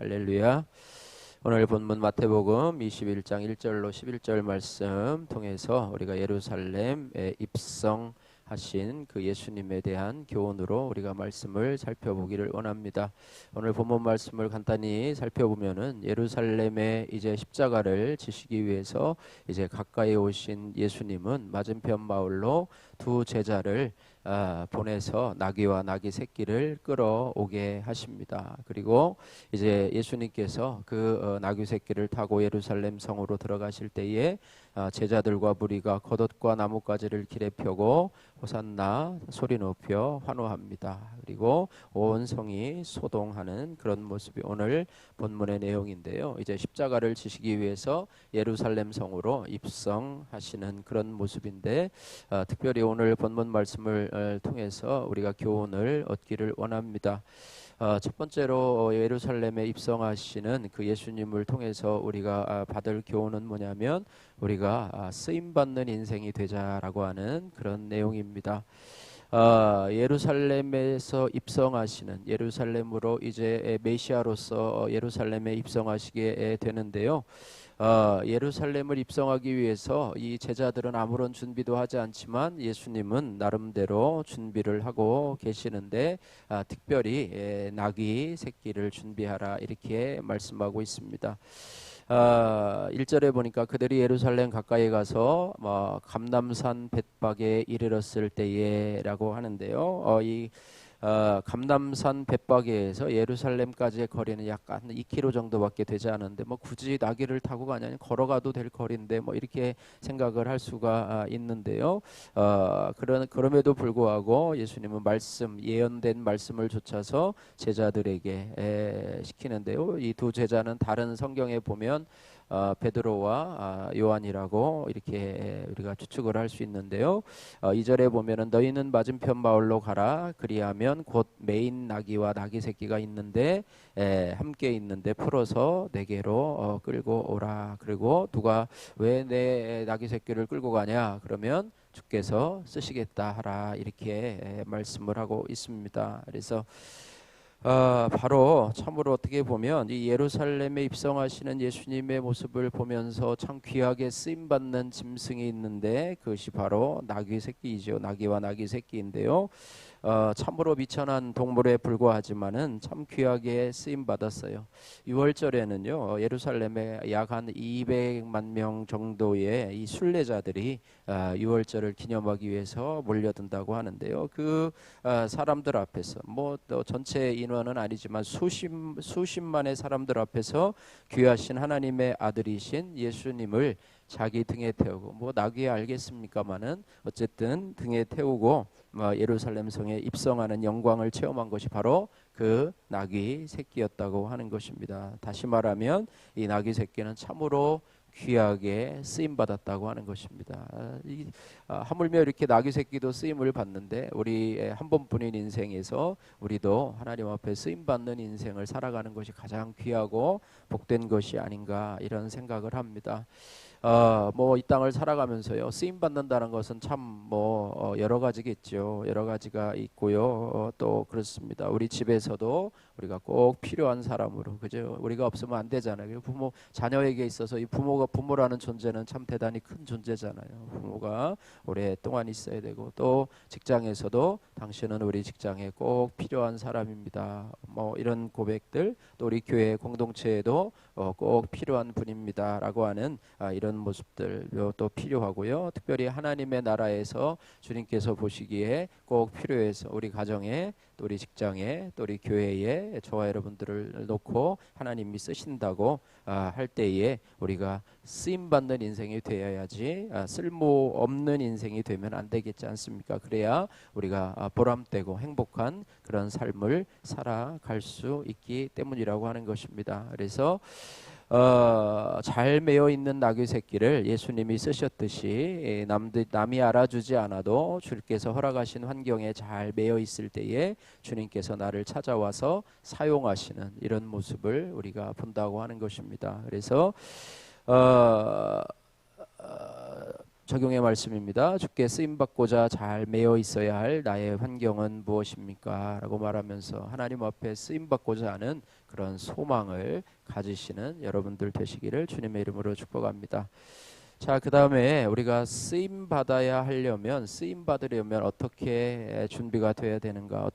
할렐루야. 오늘 본문 마태복음 21장 1절로 11절 말씀 통해서 우리가 예루살렘에 입성하신 그 예수님에 대한 교훈으로 우리가 말씀을 살펴보기를 원합니다. 오늘 본문 말씀을 간단히 살펴보면은 예루살렘에 이제 십자가를 지시기 위해서 이제 가까이 오신 예수님은 맞은편 마을로 두 제자를 보내서 나귀와 나귀 새끼를 끌어오게 하십니다. 그리고 이제 예수님께서 그 나귀 새끼를 타고 예루살렘 성으로 들어가실 때에 제자들과 무리가 겉옷과 나뭇가지를 길에 펴고 호산나 소리 높여 환호합니다. 그리고 온 성이 소동하는 그런 모습이 오늘 본문의 내용인데요. 이제 십자가를 지시기 위해서 예루살렘 성으로 입성하시는 그런 모습인데 특별히 오늘 본문 말씀을 통해서 우리가 교훈을 얻기를 원합니다. 첫 번째로 예루살렘에 입성하시는 그 예수님을 통해서 우리가 받을 교훈은 뭐냐면 우리가 쓰임받는 인생이 되자라고 하는 그런 내용입니다. 예루살렘에서 입성하시는 예루살렘으로 이제 메시아로서 예루살렘에 입성하시게 되는데요. 예루살렘을 입성하기 위해서 이 제자들은 아무런 준비도 하지 않지만 예수님은 나름대로 준비를 하고 계시는데 특별히 나귀 새끼를 준비하라 이렇게 말씀하고 있습니다. 1절에 보니까 그들이 예루살렘 가까이 가서 감람산 벳박에 이르렀을 때에라고 하는데요. 이 감람산 벳박에에서 예루살렘까지의 거리는 약간 2km 정도밖에 되지 않은데 굳이 나귀를 타고 가냐면 걸어가도 될 거리인데 이렇게 생각을 할 수가 있는데요. 그럼에도 불구하고 예수님은 예언된 말씀을 좇아서 제자들에게 시키는데요. 이 두 제자는 다른 성경에 보면 베드로와 요한이라고 이렇게 우리가 추측을 할 수 있는데요. 2절에 보면은 너희는 맞은편 마을로 가라. 그리하면 곧 메인 나귀와 나귀 새끼가 있는데 함께 있는데 풀어서 내게로 끌고 오라. 그리고 누가 왜 내 나귀 새끼를 끌고 가냐? 그러면 주께서 쓰시겠다 하라. 이렇게 말씀을 하고 있습니다. 그래서 바로 참으로 어떻게 보면 이 예루살렘에 입성하시는 예수님의 모습을 보면서 참 귀하게 쓰임받는 짐승이 있는데 그것이 바로 나귀 새끼이죠. 나귀와 나귀 새끼인데요. 참으로 미천한 동물에 불과하지만은 참 귀하게 쓰임 받았어요. 6월절에는요 예루살렘에 약 한 200만 명 정도의 이 순례자들이 6월절을 기념하기 위해서 몰려든다고 하는데요. 그 사람들 앞에서 또 전체 인원은 아니지만 수십만의 사람들 앞에서 귀하신 하나님의 아들이신 예수님을 자기 등에 태우고 나귀에 알겠습니까마는 어쨌든 등에 태우고 예루살렘 성에 입성하는 영광을 체험한 것이 바로 그 나귀 새끼였다고 하는 것입니다. 다시 말하면 이 나귀 새끼는 참으로 귀하게 쓰임 받았다고 하는 것입니다. 하물며 이렇게 나귀 새끼도 쓰임을 받는데 우리 한 번뿐인 인생에서 우리도 하나님 앞에 쓰임 받는 인생을 살아가는 것이 가장 귀하고 복된 것이 아닌가 이런 생각을 합니다. 이 땅을 살아가면서요 쓰임 받는다는 것은 참 여러 가지겠죠. 여러 가지가 있고요. 또 그렇습니다. 우리 집에서도 우리가 꼭 필요한 사람으로 그죠? 우리가 없으면 안 되잖아요. 자녀에게 있어서 이 부모라는 존재는 참 대단히 큰 존재잖아요. 부모가 오랫동안 있어야 되고 또 직장에서도 당신은 우리 직장에 꼭 필요한 사람입니다. 이런 고백들 또 우리 교회 공동체에도 꼭 필요한 분입니다라고 하는 이런 모습들 또 필요하고요. 특별히 하나님의 나라에서 주님께서 보시기에 꼭 필요해서 우리 가정에 또 우리 직장에 또 우리 교회에 저와 여러분들을 놓고 하나님이 쓰신다고 할 때에 우리가 쓰임받는 인생이 되어야지 쓸모없는 인생이 되면 안 되겠지 않습니까? 그래야 우리가 보람되고 행복한 그런 삶을 살아갈 수 있기 때문이라고 하는 것입니다. 그래서 잘 매여 있는 나귀 새끼를 예수님이 쓰셨듯이 남이 알아주지 않아도 주께서 허락하신 환경에 잘 매여 있을 때에 주님께서 나를 찾아와서 사용하시는 이런 모습을 우리가 본다고 하는 것입니다. 그래서 적용의 말씀입니다. 주께 쓰임받고자 잘 매여 있어야 할 나의 환경은 무엇입니까? 라고 말하면서 하나님 앞에 쓰임받고자 하는 그런 소망을 가지시는 여러분들 되시기를 주님의 이름으로 축복합니다. 자, 그 다음에 우리가 쓰임 받아야 하려면, 쓰임 받으려면 어떻게 준비가 되어야 되는가?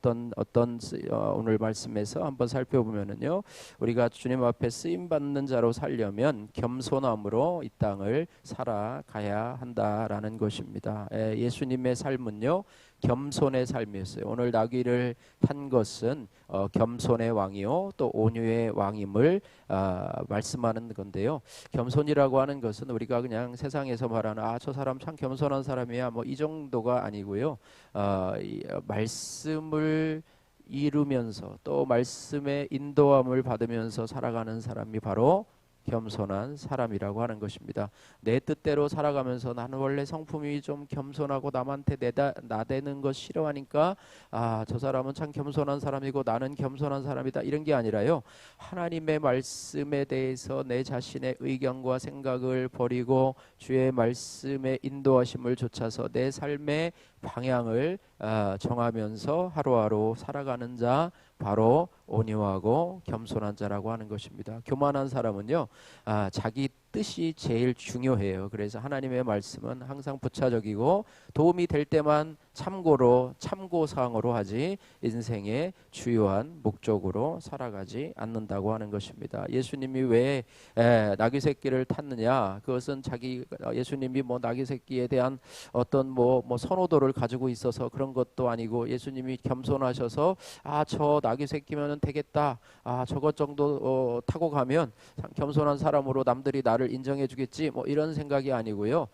오늘 말씀에서 한번 살펴보면은요, 우리가 주님 앞에 쓰임 받는 자로 살려면 겸손함으로 이 땅을 살아가야 한다라는 것입니다. 예수님의 삶은요, 겸손의 삶이었어요. 오늘 나귀를 탄 것은 겸손의 왕이요 또 온유의 왕임을 말씀하는 건데요. 겸손이라고 하는 것은 우리가 그냥 세상에서 말하는 저 사람 참 겸손한 사람이야 뭐 이 정도가 아니고요. 말씀을 이루면서 또 말씀의 인도함을 받으면서 살아가는 사람이 바로 겸손한 사람이라고 하는 것입니다. 내 뜻대로 살아가면서 나는 원래 성품이 좀 겸손하고 남한테 나대는 것 싫어하니까 저 사람은 참 겸손한 사람이고 나는 겸손한 사람이다 이런 게 아니라요. 하나님의 말씀에 대해서 내 자신의 의견과 생각을 버리고 주의 말씀의 인도하심을 좇아서 내 삶의 방향을 정하면서 하루하루 살아가는 자 바로 온유하고 겸손한 자라고 하는 것입니다. 교만한 사람은요 자기 뜻이 제일 중요해요. 그래서 하나님의 말씀은 항상 부차적이고 도움이 될 때만 참고사항으로 하지 인생의 주요한 목적으로 살아가지 않는다고 하는 것입니다. 예수님이 왜 나귀 새끼를 탔느냐? 그것은 예수님이 뭐 나귀 새끼에 대한 어떤 뭐 선호도를 가지고 있어서 그런 것도 아니고 예수님이 겸손하셔서 저 나귀 새끼면은 되겠다. 저것 정도 타고 가면 참 겸손한 사람으로 남들이 나를 인정해 주겠지. 뭐 이런 생각이 아니고요.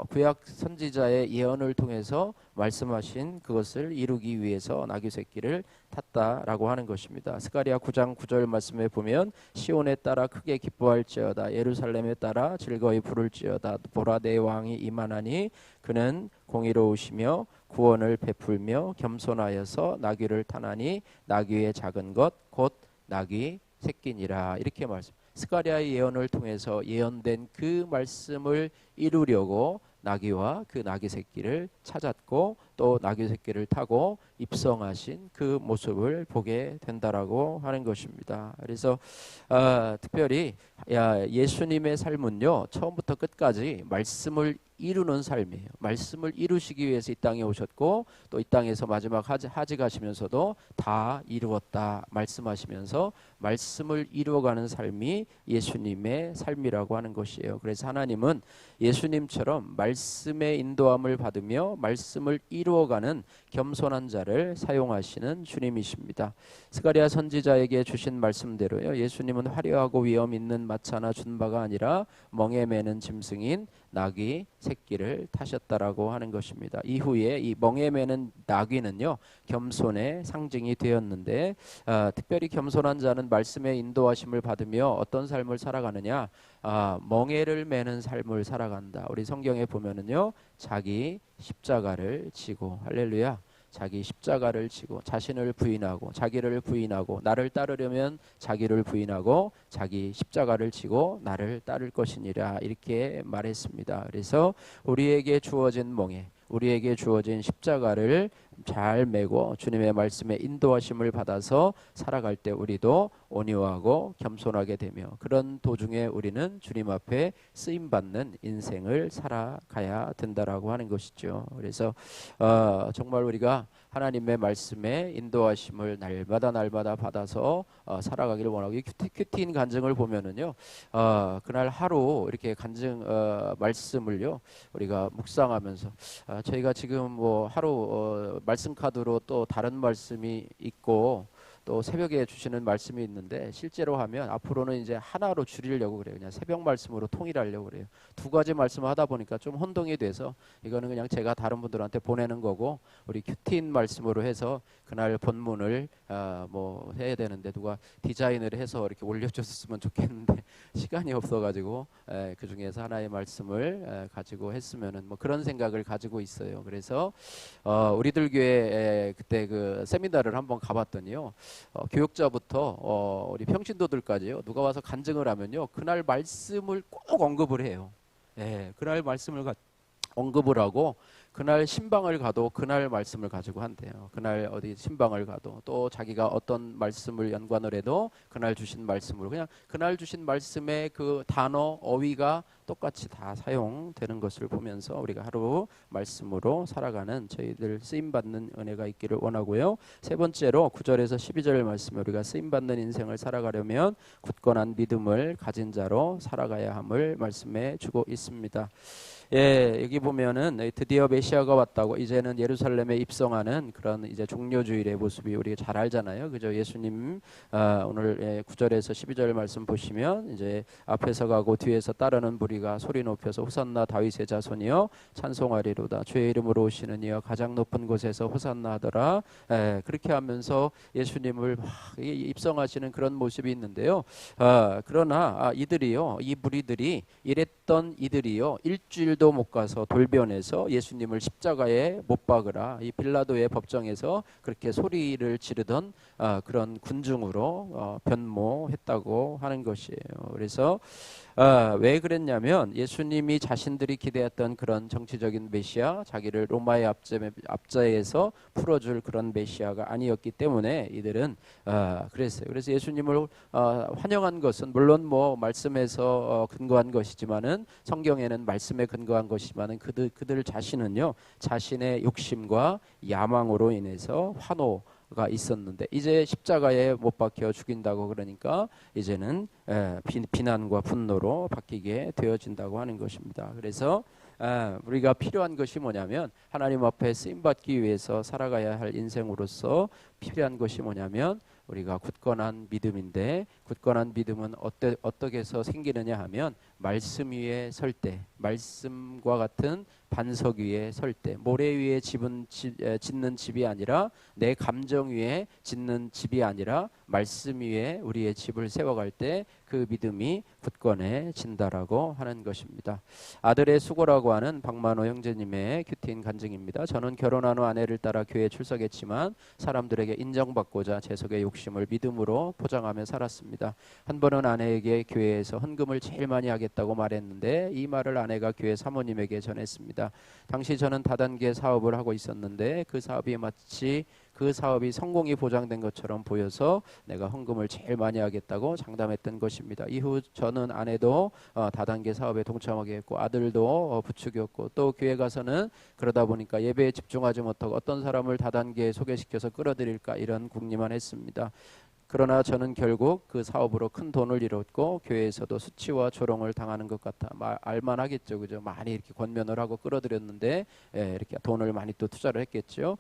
구약 선지자의 예언을 통해서 말씀하신 그것을 이루기 위해서 나귀 새끼를 탔다라고 하는 것입니다. 스가랴 9장 9절 말씀에 보면 시온에 따라 크게 기뻐할지어다 예루살렘에 따라 즐거이 부를지어다 보라 내 왕이 임하나니 그는 공의로우시며 구원을 베풀며 겸손하여서 나귀를 타나니 나귀의 작은 것 곧 나귀 새끼니라 이렇게 말씀. 스가랴의 예언을 통해서 예언된 그 말씀을 이루려고 나귀와 그 나귀 새끼를 찾았고 또 나귀 새끼를 타고 입성하신 그 모습을 보게 된다라고 하는 것입니다. 그래서 특별히 예수님의 삶은요 처음부터 끝까지 말씀을 이루는 삶이에요. 말씀을 이루시기 위해서 이 땅에 오셨고 또 이 땅에서 마지막 하지 가시면서도 다 이루었다 말씀하시면서 말씀을 이루어가는 삶이 예수님의 삶이라고 하는 것이에요. 그래서 하나님은 예수님처럼 말씀의 인도함을 받으며 말씀을 이루어가는 겸손한 자를 사용하시는 주님이십니다. 스가랴 선지자에게 주신 말씀대로요. 예수님은 화려하고 위엄 있는 마차나 준바가 아니라 멍에 매는 짐승인 나귀 새끼를 타셨다라고 하는 것입니다. 이후에 이 멍에 매는 나귀는요 겸손의 상징이 되었는데 특별히 겸손한 자는 말씀의 인도하심을 받으며 어떤 삶을 살아가느냐? 멍에를 매는 삶을 살아간다. 우리 성경에 보면은요 자기 십자가를 지고 할렐루야. 자기 십자가를 지고 자신을 부인하고 자기를 부인하고 나를 따르려면 자기를 부인하고 자기 십자가를 지고 나를 따를 것이니라 이렇게 말했습니다. 그래서 우리에게 주어진 멍에 우리에게 주어진 십자가를 잘 메고 주님의 말씀에 인도하심을 받아서 살아갈 때 우리도 온유하고 겸손하게 되며 그런 도중에 우리는 주님 앞에 쓰임받는 인생을 살아가야 된다라고 하는 것이죠. 그래서 정말 우리가 하나님의 말씀에 인도하심을 날마다 받아서 살아가기를 원하고 큐티인 간증을 보면은요 그날 하루 이렇게 간증 말씀을요 우리가 묵상하면서 저희가 지금 뭐 하루 말씀 카드로 또 다른 말씀이 있고 또 새벽에 주시는 말씀이 있는데 실제로 하면 앞으로는 이제 하나로 줄이려고 그래요. 그냥 새벽 말씀으로 통일하려고 그래요. 두 가지 말씀을 하다 보니까 좀 혼동이 돼서 이거는 그냥 제가 다른 분들한테 보내는 거고 우리 큐티인 말씀으로 해서 그날 본문을 뭐 해야 되는데 누가 디자인을 해서 이렇게 올려줬으면 좋겠는데 시간이 없어가지고 그 중에서 하나의 말씀을 가지고 했으면은 뭐 그런 생각을 가지고 있어요. 그래서 우리들 교회 그때 그 세미나를 한번 가봤더니요. 교육자부터 우리 평신도들까지요. 누가 와서 간증을 하면요. 그날 말씀을 꼭 언급을 해요. 그날 말씀을 언급을 하고 그날 신방을 가도 그날 말씀을 가지고 한대요. 그날 어디 신방을 가도 또 자기가 어떤 말씀을 연관을 해도 그날 주신 말씀으로 그냥 그날 주신 말씀의 그 단어 어휘가 똑같이 다 사용되는 것을 보면서 우리가 하루 말씀으로 살아가는 저희들 쓰임받는 은혜가 있기를 원하고요. 세 번째로 9절에서 12절 말씀에 우리가 쓰임받는 인생을 살아가려면 굳건한 믿음을 가진 자로 살아가야 함을 말씀해 주고 있습니다. 예, 여기 보면은 드디어 메시아가 왔다고 이제는 예루살렘에 입성하는 그런 이제 종료주일의 모습이 우리가 잘 알잖아요. 그죠? 예수님 오늘 9절에서 12절 말씀 보시면 이제 앞에서 가고 뒤에서 따르는 무리가 소리 높여서 호산나 다윗의 자손이여 찬송하리로다. 주의 이름으로 오시는 이여 가장 높은 곳에서 호산나 하더라. 예, 그렇게 하면서 예수님을 막 입성하시는 그런 모습이 있는데요. 그러나 이들이요, 이 무리들이 이랬던 이들이요, 일주일도 못 가서 돌변해서 예수님을 십자가에 못 박으라 이 빌라도의 법정에서 그렇게 소리를 지르던 그런 군중으로 변모했다고 하는 것이에요. 그래서 왜 그랬냐면 예수님이 자신들이 기대했던 그런 정치적인 메시아, 자기를 로마의 압제에서 풀어줄 그런 메시아가 아니었기 때문에 이들은 그랬어요. 그래서 예수님을 환영한 것은 물론 뭐 말씀에서 근거한 것이지만은 성경에는 말씀에 근거한 것이지만은 그들 자신은요 자신의 욕심과 야망으로 인해서 환호가 있었는데 이제 십자가에 못 박혀 죽인다고 그러니까 이제는 비난과 분노로 바뀌게 되어진다고 하는 것입니다. 그래서 우리가 필요한 것이 뭐냐면 하나님 앞에 쓰임받기 위해서 살아가야 할 인생으로서 필요한 것이 뭐냐면 우리가 굳건한 믿음인데 굳건한 믿음은 어떻게 해서 생기느냐 하면 말씀 위에 설 때 말씀과 같은 반석 위에 설 때 모래 위에 짓는 집이 아니라 내 감정 위에 짓는 집이 아니라 말씀 위에 우리의 집을 세워갈 때 그 믿음이 굳건해진다라고 하는 것입니다. 아들의 수고라고 하는 박만호 형제님의 큐티인 간증입니다. 저는 결혼한 후 아내를 따라 교회에 출석했지만 사람들에게 인정받고자 재석의 욕심을 믿음으로 포장하며 살았습니다. 한 번은 아내에게 교회에서 헌금을 제일 많이 하겠다고 말했는데 이 말을 아내가 교회 사모님에게 전했습니다. 당시 저는 다단계 사업을 하고 있었는데 그 사업이 마치 그 사업이 성공이 보장된 것처럼 보여서 내가 헌금을 제일 많이 하겠다고 장담했던 것입니다. 이후 저는 아내도 다단계 사업에 동참하게 했고 아들도 부축이었고 또 교회 가서는 그러다 보니까 예배에 집중하지 못하고 어떤 사람을 다단계에 소개시켜서 끌어들일까 이런 궁리만 했습니다. 그러나 저는 결국 그 사업으로 큰 돈을 잃었고 교회에서도 수치와 조롱을 당하는 것 같아 알만하겠죠, 그죠? 많이 이렇게 권면을 하고 끌어들였는데 이렇게 돈을 많이 또 투자를 했겠죠.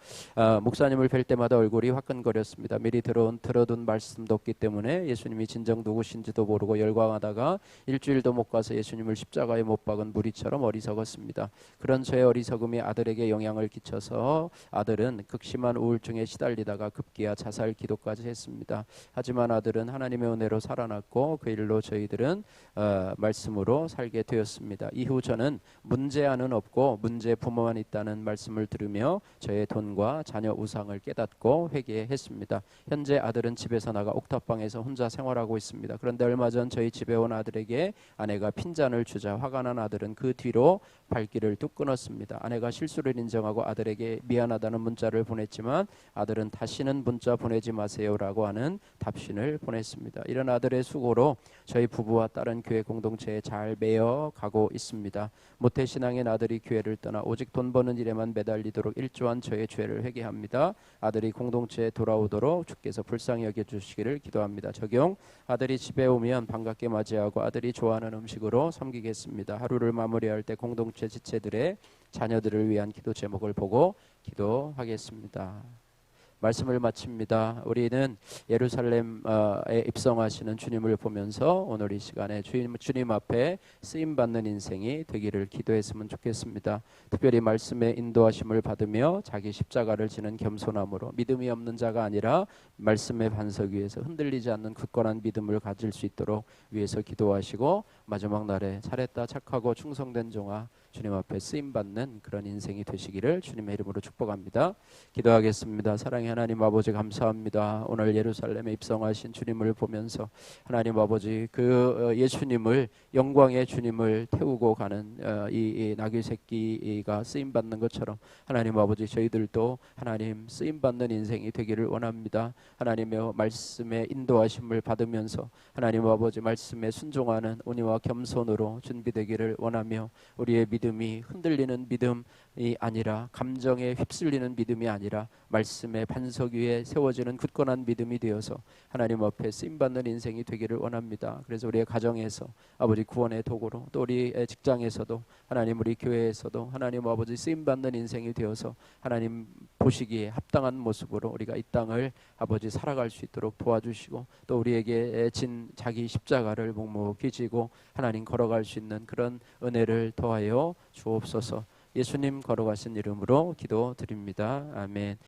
목사님을 뵐 때마다 얼굴이 화끈거렸습니다. 미리 들어둔 말씀도 없기 때문에 예수님이 진정 누구신지도 모르고 열광하다가 일주일도 못 가서 예수님을 십자가에 못 박은 무리처럼 어리석었습니다. 그런 저의 어리석음이 아들에게 영향을 끼쳐서 아들은 극심한 우울증에 시달리다가 급기야 자살 기도까지 했습니다. 하지만 아들은 하나님의 은혜로 살아났고 그 일로 저희들은 말씀으로 살게 되었습니다. 이후 저는 문제아는 없고 문제 부모만 있다는 말씀을 들으며 저의 돈과 자녀 우상을 깨닫고 회개했습니다. 현재 아들은 집에서 나가 옥탑방에서 혼자 생활하고 있습니다. 그런데 얼마 전 저희 집에 온 아들에게 아내가 핀잔을 주자 화가 난 아들은 그 뒤로 발길을 뚝 끊었습니다. 아내가 실수를 인정하고 아들에게 미안하다는 문자를 보냈지만 아들은 다시는 문자 보내지 마세요라고 하는 답신을 보냈습니다. 이런 아들의 수고로 저희 부부와 다른 교회 공동체에 잘 매여 가고 있습니다. 모태신앙인 아들이 교회를 떠나 오직 돈 버는 일에만 매달리도록 일조한 저의 죄를 회개합니다. 아들이 공동체에 돌아오도록 주께서 불쌍히 여겨주시기를 기도합니다. 적용: 아들이 집에 오면 반갑게 맞이하고 아들이 좋아하는 음식으로 섬기겠습니다. 하루를 마무리할 때 공동체 지체들의 자녀들을 위한 기도 제목을 보고 기도하겠습니다. 말씀을 마칩니다. 우리는 예루살렘에 입성하시는 주님을 보면서 오늘 이 시간에 주님 앞에 쓰임받는 인생이 되기를 기도했으면 좋겠습니다. 특별히 말씀의 인도하심을 받으며 자기 십자가를 지는 겸손함으로 믿음이 없는 자가 아니라 말씀의 반석 위에서 흔들리지 않는 굳건한 믿음을 가질 수 있도록 위해서 기도하시고 마지막 날에 잘했다 착하고 충성된 종아 주님 앞에 쓰임받는 그런 인생이 되시기를 주님의 이름으로 축복합니다. 기도하겠습니다. 사랑의 하나님 아버지 감사합니다. 오늘 예루살렘에 입성하신 주님을 보면서 하나님 아버지 그 예수님을 영광의 주님을 태우고 가는 이 나귀 새끼가 쓰임받는 것처럼 하나님 아버지 저희들도 하나님 쓰임받는 인생이 되기를 원합니다. 하나님의 말씀에 인도하심을 받으면서 하나님 아버지 말씀에 순종하는 온유와 겸손으로 준비되기를 원하며 우리의 믿음이 흔들리는 믿음이 아니라 감정에 휩쓸리는 믿음이 아니라 말씀의 반석 위에 세워지는 굳건한 믿음이 되어서 하나님 앞에 쓰임받는 인생이 되기를 원합니다. 그래서 우리의 가정에서 아버지 구원의 도구로 또 우리의 직장에서도 하나님 우리 교회에서도 하나님 아버지 쓰임받는 인생이 되어서 하나님 보시기에 합당한 모습으로 우리가 이 땅을 아버지 살아갈 수 있도록 도와주시고 또 우리에게 진 자기 십자가를 묵묵히 지고 하나님 걸어갈 수 있는 그런 은혜를 더하여 주옵소서. 예수님 걸어가신 이름으로 기도드립니다. 아멘.